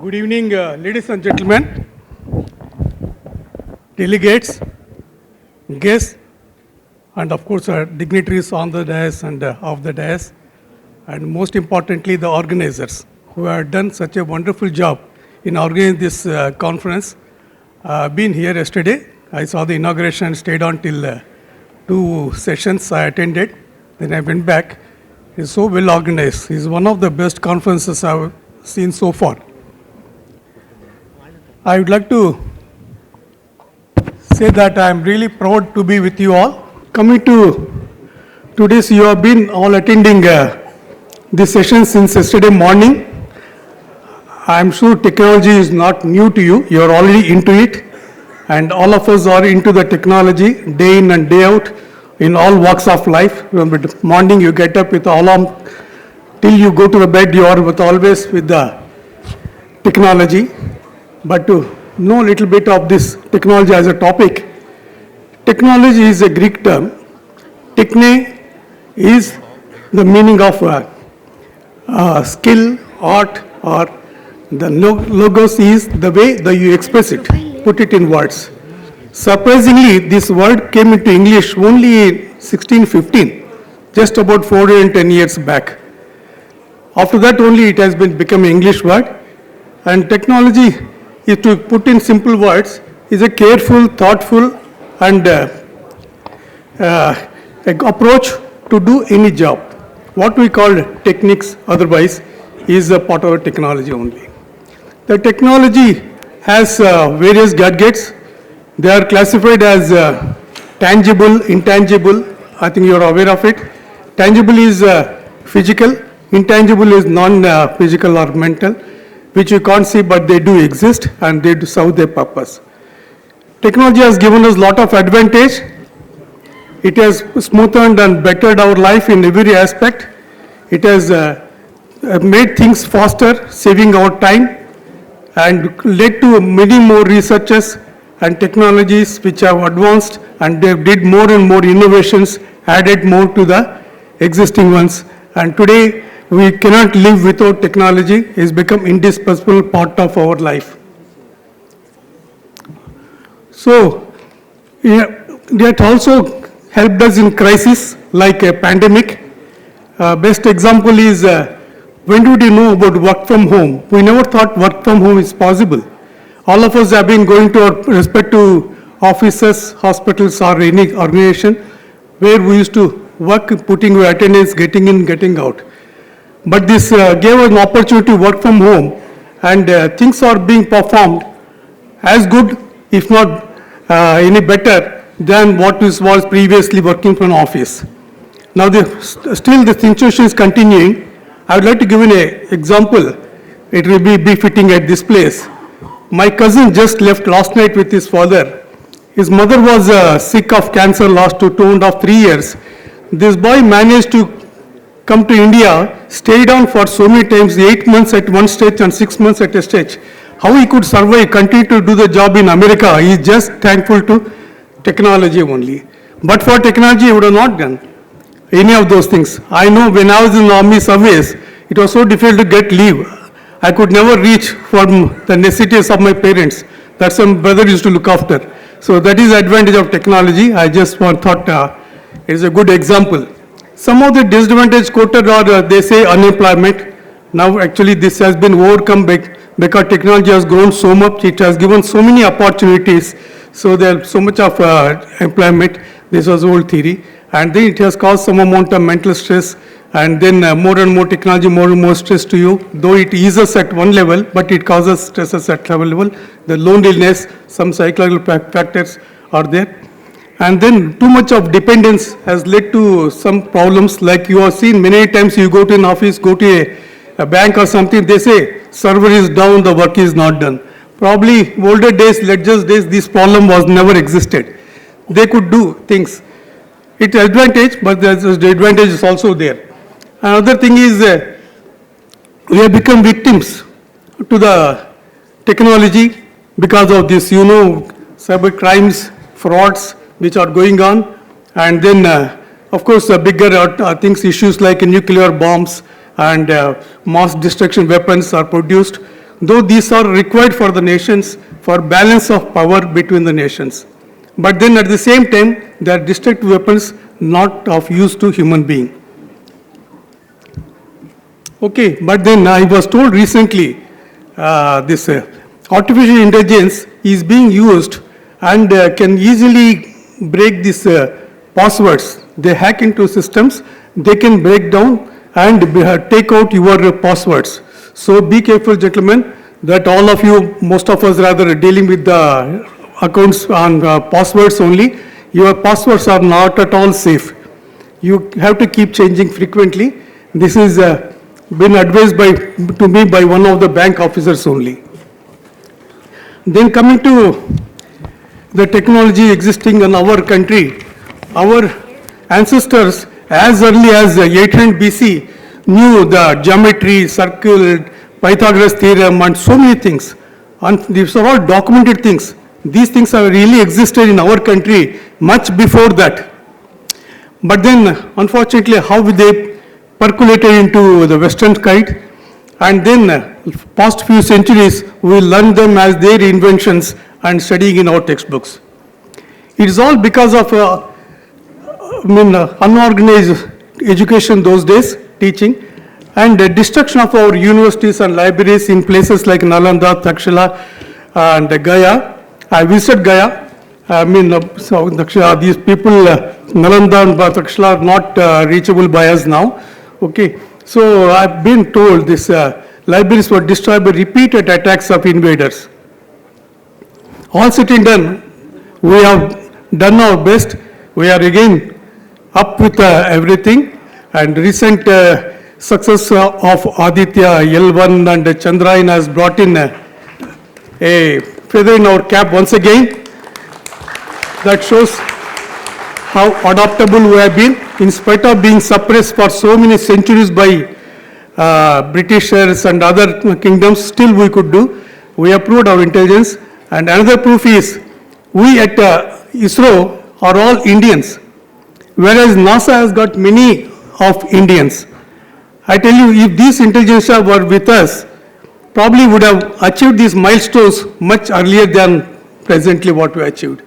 Good evening, ladies and gentlemen, delegates, guests, and of course, dignitaries on the dais and off the dais, and most importantly, the organizers who have done such a wonderful job in organizing this conference. Been here yesterday. I saw the inauguration and stayed on till 2 sessions I attended. Then I went back. It's so well organized. It's one of the best conferences I've seen so far. I would like to say that I am really proud to be with you all. Coming to today's, you have been all attending this session since yesterday morning. I am sure technology is not new to you. You are already into it. And all of us are into the technology day in and day out in all walks of life. From the morning you get up with alarm till you go to the bed, you are always with the technology. But to know a little bit of this technology as a topic, technology is a Greek term. Techne is the meaning of skill, art, or the logos is the way that you express it, put it in words. Surprisingly, this word came into English only in 1615, just about 410 years back. After that only it has become an English word. And technology is, to put in simple words, is a careful, thoughtful, and approach to do any job. What we call techniques otherwise is a part of technology only. The technology has various gadgets. They are classified as tangible, intangible. I think you are aware of it. Tangible is physical, intangible is non-physical or mental, which you can't see, but they do exist and they do serve their purpose. Technology has given us a lot of advantage. It has smoothened and bettered our life in every aspect. It has made things faster, saving our time, and led to many more researches and technologies which have advanced, and they did more and more innovations, added more to the existing ones. And today we cannot live without technology. It has become indispensable part of our life. So it also helped us in crisis like a pandemic. Best example is when did you know about work from home? We never thought work from home is possible. All of us have been going to our respective offices, hospitals, or any organization where we used to work, putting your attendance, getting in, getting out. But this gave us an opportunity to work from home, and things are being performed as good, if not any better, than what was previously working from office. Now, still the situation is continuing. I would like to give an example. It will be befitting at this place. My cousin just left last night with his father. His mother was sick of cancer last 2.5, 3 years. This boy managed to come to India, stayed on for so many times, 8 months at one stage and 6 months at a stage. How he could survive, continue to do the job in America, he is just thankful to technology only. But for technology, he would have not done any of those things. I know when I was in the army service, it was so difficult to get leave. I could never reach for the necessities of my parents. That's what my brother used to look after. So that is the advantage of technology. I just thought it is a good example. Some of the disadvantages quoted are, they say, unemployment. Now actually this has been overcome because technology has grown so much. It has given so many opportunities. So there's so much of employment. This was old theory. And then it has caused some amount of mental stress, and then more and more technology, more and more stress to you. Though it eases at one level, but it causes stresses at another level. The loneliness, some psychological factors are there. And then too much of dependence has led to some problems, like you have seen many times. You go to an office, go to a bank or something, they say server is down, the work is not done. Probably older days, ledger days, this problem was never existed. They could do things. It's an advantage, but the advantage is also there. Another thing is we have become victims to the technology because of this, cyber crimes, frauds which are going on, and then of course bigger things, issues like nuclear bombs and mass destruction weapons are produced. though these are required for the nations for balance of power between the nations. But then at the same time, they are destructive weapons not of use to human being. Okay, but then I was told recently this artificial intelligence is being used and can easily break these passwords. They hack into systems, they can break down and take out your passwords. So be careful, gentlemen, that all of you, most of us rather dealing with the accounts on passwords only. Your passwords are not at all safe. You have to keep changing frequently. This is been advised to me by one of the bank officers only. Then coming to the technology existing in our country, our ancestors as early as 800 BC knew the geometry, circle, Pythagoras theorem and so many things. And these are all documented things. These things have really existed in our country much before that. But then, unfortunately, how they percolated into the Western side, and then past few centuries, we learned them as their inventions and studying in our textbooks. It is all because of unorganized education those days, teaching, and destruction of our universities and libraries in places like Nalanda, Takshila, and Gaya. I visited Gaya. So these people, Nalanda and Takshila, are not reachable by us now. Okay, so I've been told this libraries were destroyed by repeated attacks of invaders. All said and done, we have done our best. We are again up with everything, and recent success of Aditya L1 and Chandrayaan has brought in a feather in our cap once again. That shows how adaptable we have been, in spite of being suppressed for so many centuries by Britishers and other kingdoms. Still we could do. We have proved our intelligence. And another proof is, we at ISRO are all Indians, whereas NASA has got many of Indians. I tell you, if these intelligentsia were with us, probably would have achieved these milestones much earlier than presently what we achieved.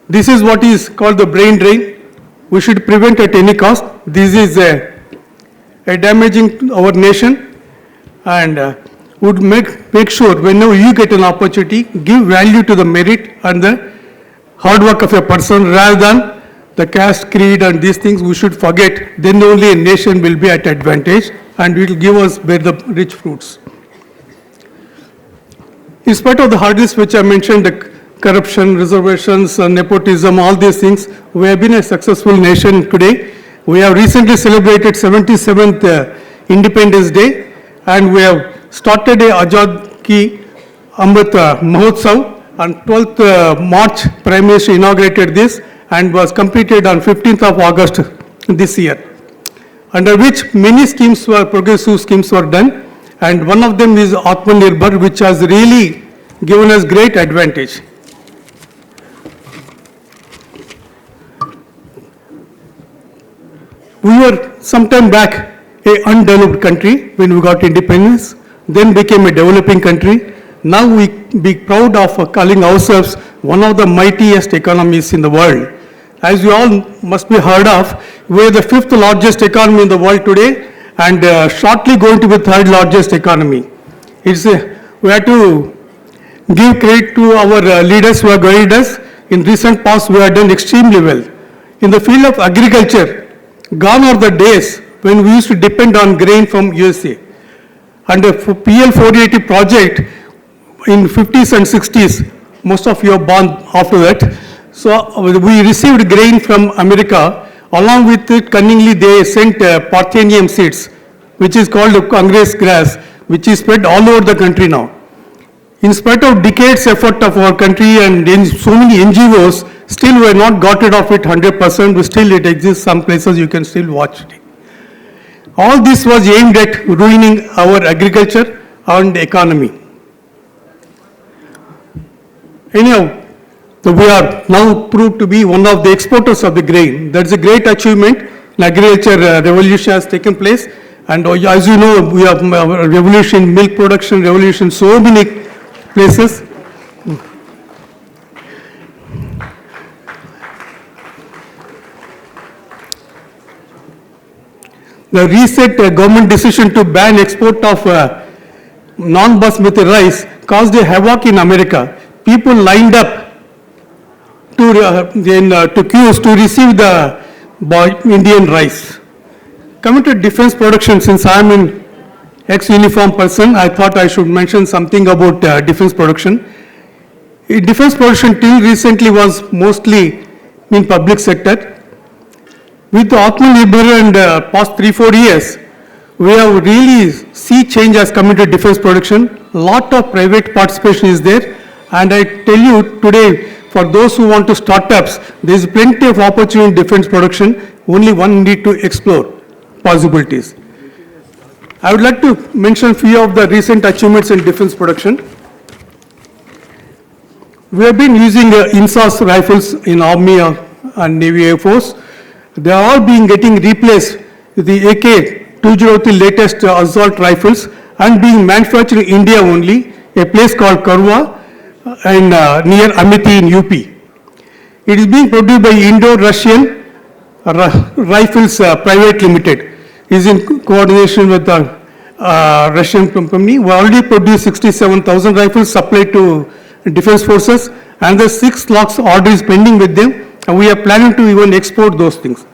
This is what is called the brain drain. We should prevent at any cost. This is a damaging to our nation, and would make sure whenever you get an opportunity, give value to the merit and the hard work of a person rather than the caste, creed and these things we should forget. Then only a nation will be at advantage and it will give us bear the rich fruits. In spite of the hurdles which I mentioned, the corruption, reservations, nepotism, all these things, we have been a successful nation today. We have recently celebrated 77th Independence Day, and we have started a Azad Ki Amrit Mahotsav. On 12th March, Prime Minister inaugurated this and was completed on 15th of August this year, under which many schemes were, progressive schemes were done, and one of them is Atmanirbhar, which has really given us great advantage. We were sometime back an undeveloped country when we got independence, then became a developing country. Now we be proud of calling ourselves one of the mightiest economies in the world. As you all must be heard of, we are the 5th largest economy in the world today, and shortly going to be 3rd largest economy. We have to give credit to our leaders who have guided us. In recent past, we have done extremely well. In the field of agriculture, gone are the days when we used to depend on grain from USA. And the PL 480 project in 50s and 60s, most of you are born after that. So we received grain from America. Along with it, cunningly they sent Parthenium seeds, which is called Congress grass, which is spread all over the country now. In spite of decades effort of our country and in so many NGOs, still we have not got rid of it 100%, but still it exists some places you can still watch it. All this was aimed at ruining our agriculture and economy. Anyhow, we are now proved to be one of the exporters of the grain. That's a great achievement. An agriculture revolution has taken place, And as you know, we have revolution, milk production, revolution, so many places. The recent government decision to ban export of non-basmati rice caused a havoc in America. People lined up to queues to receive the Indian rice. Coming to defense production, since I am an ex-uniform person, I thought I should mention something about defense production. Defense production till recently was mostly in public sector. With the Atmanirbhar and past 3-4 years, we have really seen change as coming to defense production. Lot of private participation is there, and I tell you today, for those who want to startups, there is plenty of opportunity in defense production. Only one need to explore possibilities. I would like to mention few of the recent achievements in defense production. We have been using INSAS rifles in Army and Navy Air Force. They are all getting replaced with the AK-203 latest assault rifles and being manufactured in India only, a place called Karwa and near Amity in UP. It is being produced by Indo-Russian Rifles Private Limited. It is in coordination with the Russian company. We already produced 67,000 rifles supplied to defense forces, and the 6 lakhs order is pending with them, and we are planning to even export those things.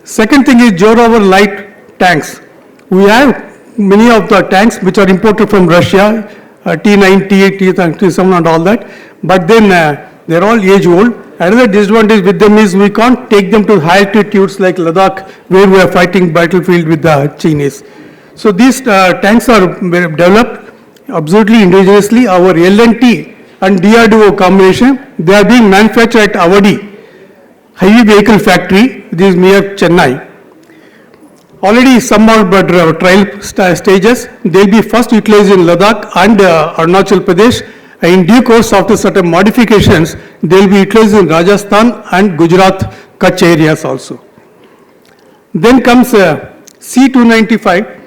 Second thing is Joravar light tanks. We have many of the tanks which are imported from Russia, T9, T8, T7 and all that, but then they are all age old. Another disadvantage with them is we can't take them to high altitudes like Ladakh, where we are fighting battlefield with the Chinese. So these tanks are developed absolutely indigenously. Our L&T and DRDO combination, they are being manufactured at Avadi Heavy Vehicle Factory, this is near Chennai. Already some are trial stages. They will be first utilized in Ladakh and Arunachal Pradesh. In due course, after certain modifications, they will be utilized in Rajasthan and Gujarat, Kutch areas also. Then comes C-295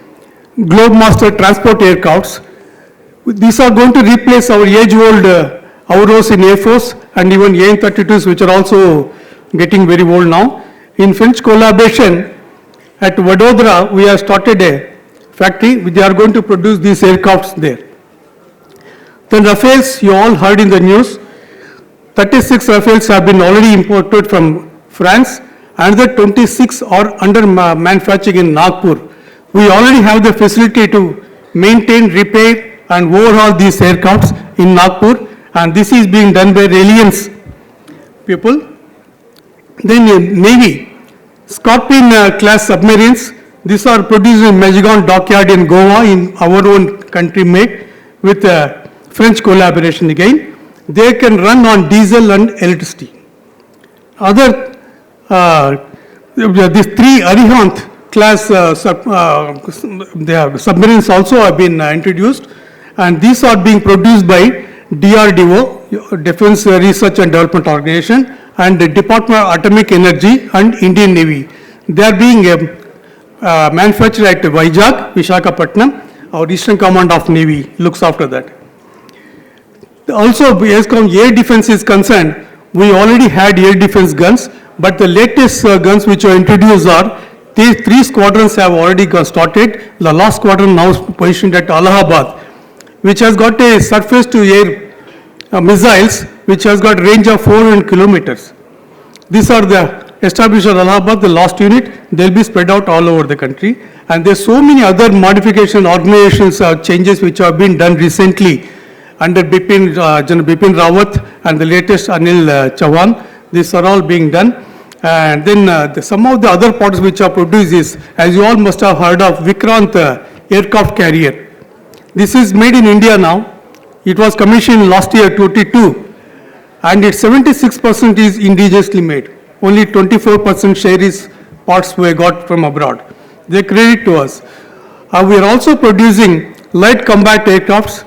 Globemaster transport aircrafts. These are going to replace our age-old Auros in Air Force and even AN-32s, which are also getting very old now. In French collaboration, at Vadodara, we have started a factory. They are going to produce these aircrafts there. Then Rafales, you all heard in the news, 36 Rafales have been already imported from France. Another 26 are under manufacturing in Nagpur. We already have the facility to maintain, repair and overhaul these aircrafts in Nagpur, and this is being done by Reliance people. Then in Navy, Scorpion class submarines, these are produced in Mazagon Dockyard in Goa, in our own country made, with French collaboration again. They can run on diesel and electricity. Other, these 3 Arihant class submarines also have been introduced, and these are being produced by DRDO, Defense Research and Development Organization, and the Department of Atomic Energy and Indian Navy. They are being manufactured at Vizag, Visakhapatnam. Our Eastern Command of Navy looks after that. Also, as air defense is concerned, we already had air defense guns, but the latest guns which were introduced are, these 3 squadrons have already got started. The last squadron now is positioned at Allahabad, which has got a surface to air missiles, which has got range of 400 kilometers. These are the established at Allahabad, the last unit. They will be spread out all over the country. And there are so many other modification organizations changes which have been done recently under General Bipin Rawat and the latest Anil Chauhan. These are all being done. And then some of the other parts which are produced is, as you all must have heard of, Vikrant aircraft carrier. This is made in India now. It was commissioned last year, 22, and its 76% is indigenously made. Only 24% share is parts we got from abroad. They credit to us. We are also producing light combat aircrafts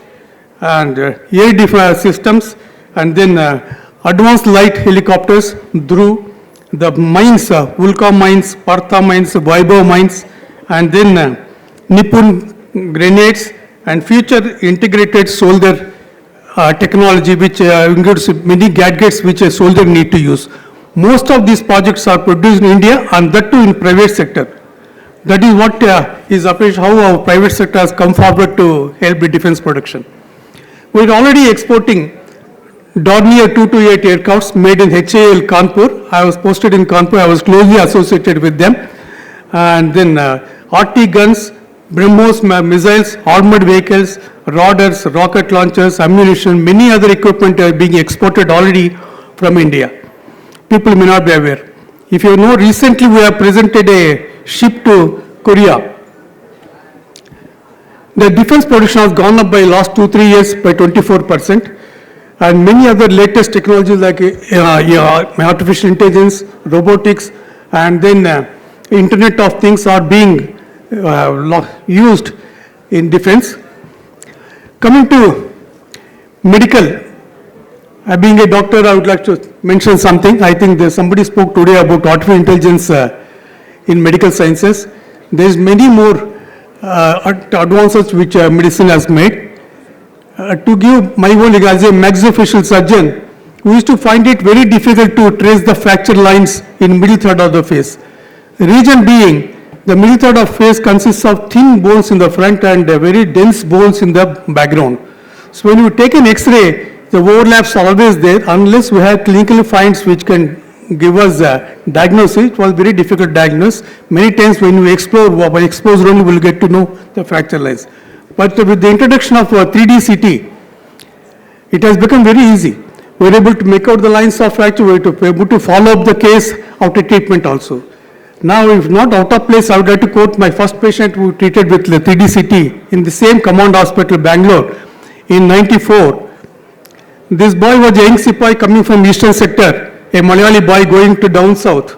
and air defense systems, and then advanced light helicopters through the mines, Vulca mines, Partha mines, Vaibhav mines, and then Nipun grenades and future integrated soldier technology, which includes many gadgets which a soldier need to use. Most of these projects are produced in India, and that too in private sector. That is what is how our private sector has come forward to help with defense production. We are already exporting Dornier 228 aircrafts made in HAL Kanpur. I was posted in Kanpur. I was closely associated with them. And then RT guns, BrahMos missiles, armored vehicles, radars, rocket launchers, ammunition, many other equipment are being exported already from India. People may not be aware. If you know, recently we have presented a ship to Korea. The defense production has gone up by last 2-3 years by 24%, and many other latest technologies like artificial intelligence, robotics, and then Internet of Things are being used in defense. Coming to medical, being a doctor, I would like to mention something. I think somebody spoke today about artificial intelligence in medical sciences. There is many more advances which medicine has made. To give my own as a maxillofacial surgeon, we used to find it very difficult to trace the fracture lines in middle third of the face. Reason being, the middle third of face consists of thin bones in the front and very dense bones in the background. So when you take an X-ray, the overlaps are always there unless we have clinical finds which can give us a diagnosis. It was very difficult to diagnose. Many times when we explore, by exposure only we will get to know the fracture lines. But with the introduction of 3D CT, it has become very easy. We are able to make out the lines of fracture, we are able to follow up the case after treatment also. Now, if not out of place, I would like to quote my first patient who treated with 3D CT in the same command hospital, Bangalore, in '94. This boy was a young sepoy coming from eastern sector, a Malayali boy going to down south.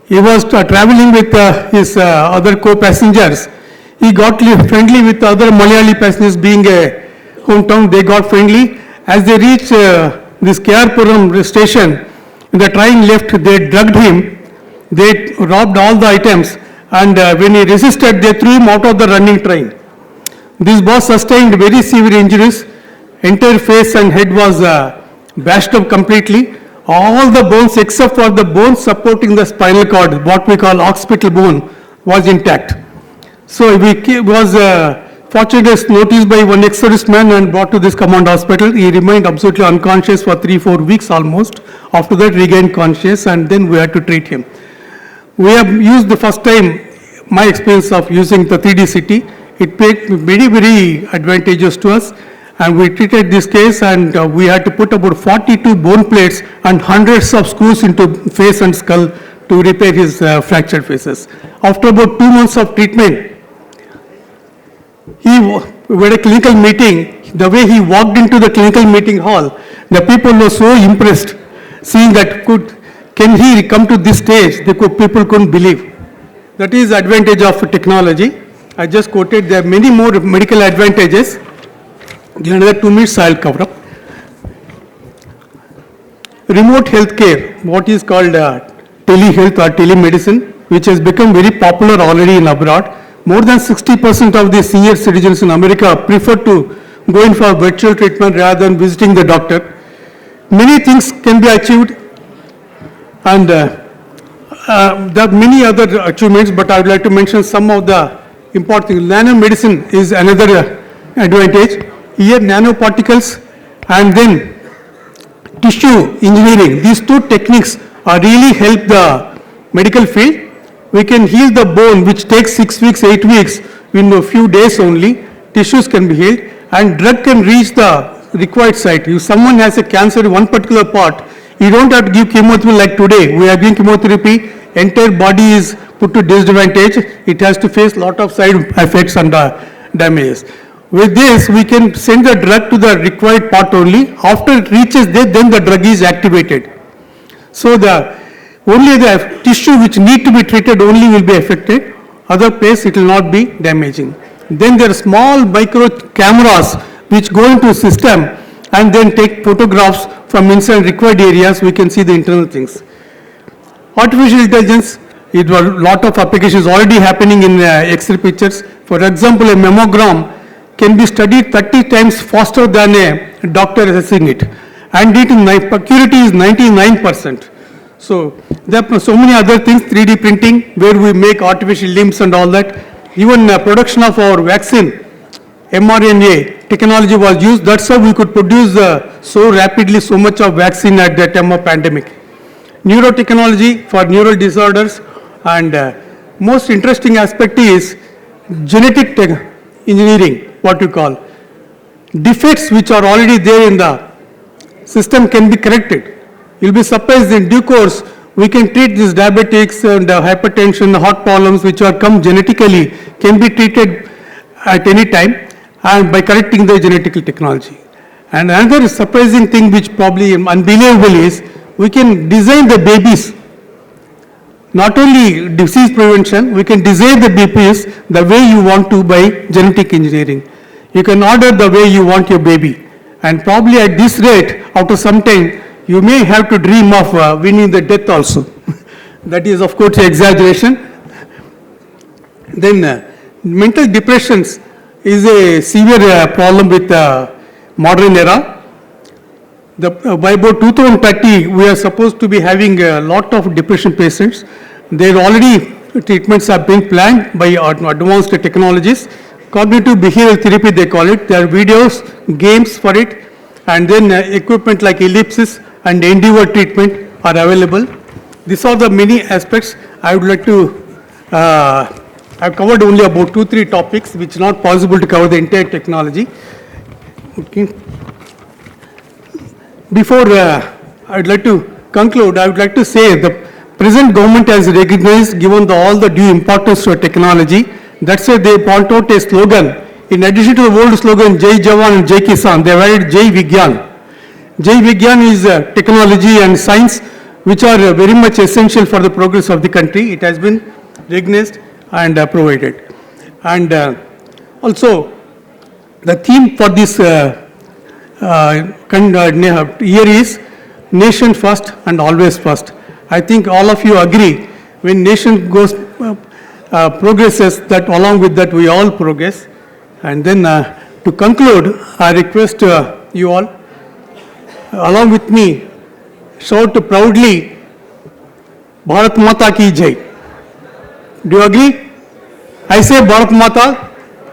He was traveling with his other co-passengers. He got friendly with other Malayali passengers, being a hometown, they got friendly. As they reached this Kerpuram station, in the train left, they drugged him. They robbed all the items, and when he resisted, they threw him out of the running train. This boy sustained very severe injuries. Entire face and head was bashed up completely. All the bones except for the bone supporting the spinal cord, what we call occipital bone, was intact. So he was fortunately noticed by one ex-serviceman and brought to this command hospital. He remained absolutely unconscious for 3-4 weeks almost. After that, regained conscious, and then we had to treat him. We have used the first time, my experience of using the 3D CT. It paid very, very advantageous to us. And we treated this case, and we had to put about 42 bone plates and hundreds of screws into face and skull to repair his fractured faces. After about 2 months of treatment, we had a clinical meeting. The way he walked into the clinical meeting hall, the people were so impressed, seeing that can he come to this stage? People couldn't believe. That is the advantage of technology. I just quoted, there are many more medical advantages. In another 2 minutes, I will cover up. Remote healthcare, what is called telehealth or telemedicine, which has become very popular already in abroad. More than 60% of the senior citizens in America prefer to go in for virtual treatment rather than visiting the doctor. Many things can be achieved, and there are many other achievements, but I would like to mention some of the important things. Nanomedicine is another advantage. Here, nanoparticles and then tissue engineering. These two techniques are really help the medical field. We can heal the bone, which takes 6 weeks, 8 weeks, in a few days only. Tissues can be healed, and drug can reach the required site. If someone has a cancer in one particular part, you don't have to give chemotherapy like today. We are giving chemotherapy, entire body is put to disadvantage. It has to face lot of side effects and damages. With this, we can send the drug to the required part only. After it reaches there, then the drug is activated. So only the tissue which need to be treated only will be affected. Other place it will not be damaging. Then there are small micro cameras which go into a system and then take photographs from inside required areas. We can see the internal things. Artificial intelligence, It was lot of applications already happening in X-ray pictures. For example, a mammogram can be studied 30 times faster than a doctor assessing it, and accuracy is 99%. So there are so many other things, 3D printing, where we make artificial limbs and all that. Even production of our vaccine, mRNA technology was used. That's how we could produce so rapidly so much of vaccine at the time of pandemic. Neurotechnology for neural disorders, and most interesting aspect is genetic engineering, what you call. Defects which are already there in the system can be corrected. You'll be surprised in due course we can treat these diabetics and hypertension, heart problems which are come genetically can be treated at any time and by correcting the genetical technology. And another surprising thing which probably unbelievable is we can design the babies. Not only disease prevention, we can design the babies the way you want to by genetic engineering. You can order the way you want your baby. And probably at this rate, after some time, you may have to dream of winning the death also. That is, of course, exaggeration. Then mental depressions is a severe problem with modern era. By about 2030, we are supposed to be having a lot of depression patients. There already treatments are being planned by advanced technologies. Cognitive behavioral therapy, they call it. There are videos, games for it, and then equipment like ellipsis and endeavor treatment are available. These are the many aspects I would like to. I've covered only about 2-3 topics, which is not possible to cover the entire technology. Okay. Before I'd like to conclude, I would like to say the present government has recognized, given all the due importance to technology. That's why they brought out a slogan. In addition to the old slogan, Jai Jawan and Jai Kisan, they have added Jai Vigyan. Jai Vigyan is technology and science, which are very much essential for the progress of the country. It has been recognized and provided. And also, the theme for this year is Nation First and Always First. I think all of you agree, when nation goes progresses, that along with that we all progress. And then to conclude, I request you all, along with me, shout proudly, Bharat Mata Ki Jai. Do you agree? I say Bharat Mata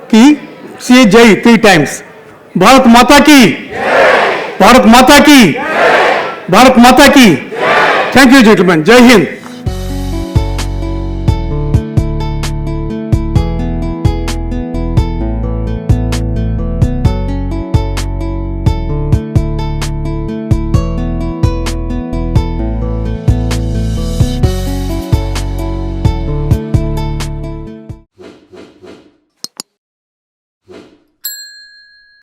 Ki, say Jai 3 times. Bharat Mata Ki, Bharat Mata Ki, Bharat Mata Ki. Thank you, gentlemen. Jai Hind.